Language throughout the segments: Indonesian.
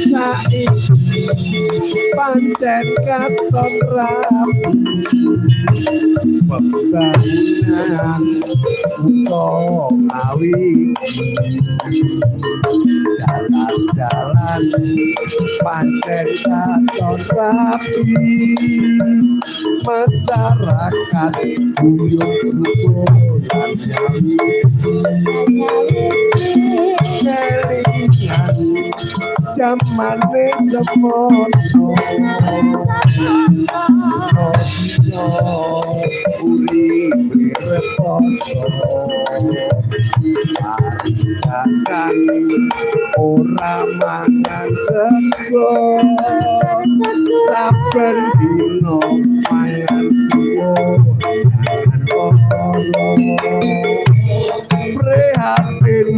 saiki pancen katon rapi pembangunan kutha Ngawi jalan-jalan pancen katon rapi masyarakat guyub lan kelingan jamane semono uripe reposo arigasan ora mangan sego saben dino mangan tuwo prihatin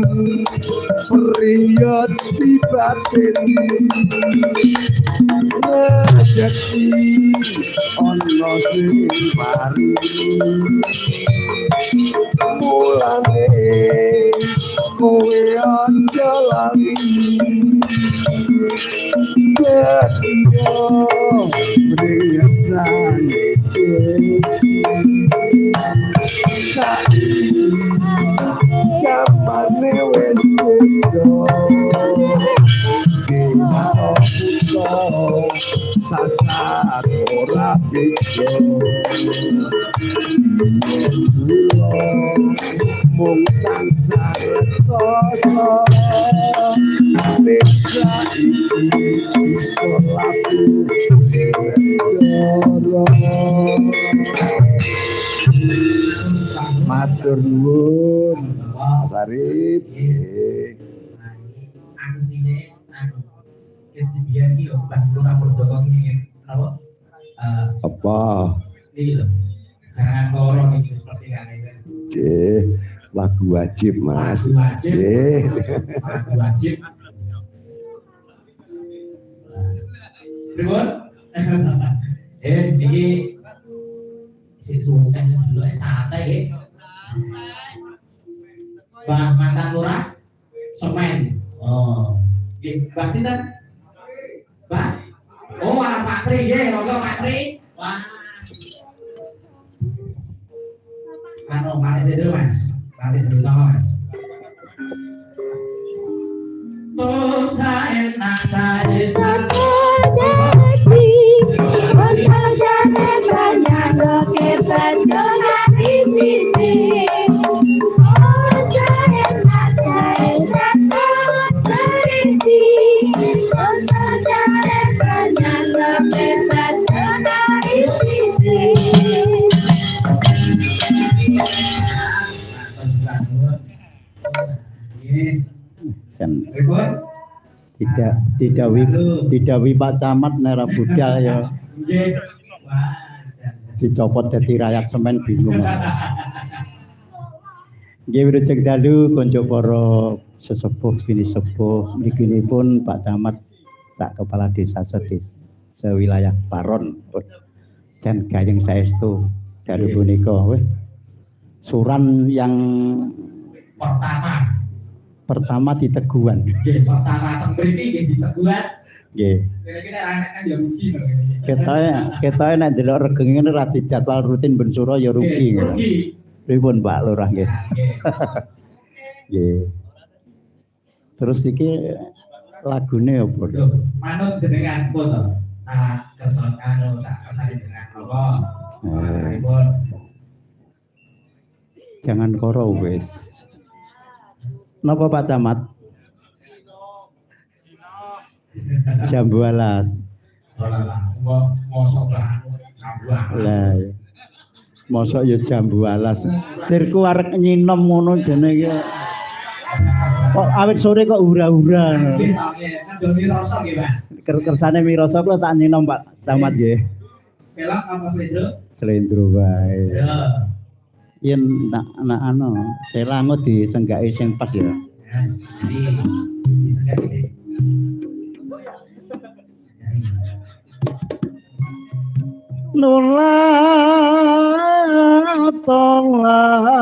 priya tibatin rezeki ana sing paringi mulane kowe aja lali bejo priasane jamane wis beda sasat ora beda mung tansah rekoso bisa iki iso laku matur nuwun Mas Arif apa lagu wajib Mas lagu wajib Ribut ini si suka dulu santai Pak mantan lurah semen berarti kan Pak oh anak Pak Tri ya ngobrol Pak Tri wah anu mari dulu Mas mari dulu sama Mas oh saya enak saya jadi untuk jadi banyak loke baca di sini oh saya enak saya jadi untuk jadi banyak loke baca di sini tidak Pak Camat nera budal ya dicopot dadi rakyat semen bingung nggih wilujeng dalu kanca para sesepuh bini sepuh mliginipun Pak Camat sak kepala desa sedis sewilayah Paron jan gayeng saestu dalu punika wis suran yang pertama di Teguan. Nggih, pertama teng mriki nggih di Teguan. Nggih. Kira-kira anak kan ya rugi lho. Ketoke nek ndelok regeng ngene ra dijadwal rutin ben sura ya rugi. Rugi. Pripun Pak Lurah nggih? Nggih. Terus iki lagune apa? Manut jenengan pun to. Keton karo sak kesane jenengan apa? Jangan koro wis. Napa Pak Camat? Jambu alas. Lah. Mosok ya jambu alas. Sirku arek nyinom ngono jene iki. Kok awit sore kok hura-hura. Nggih, kan mirasa nggih, Pak. Kersane mirasa kula tak nyinom Pak Camat nggih. Pelak apa slendro? Slendro wae. Ya. Yen nak anu selango disenggaki sing pas ya. Nula tolak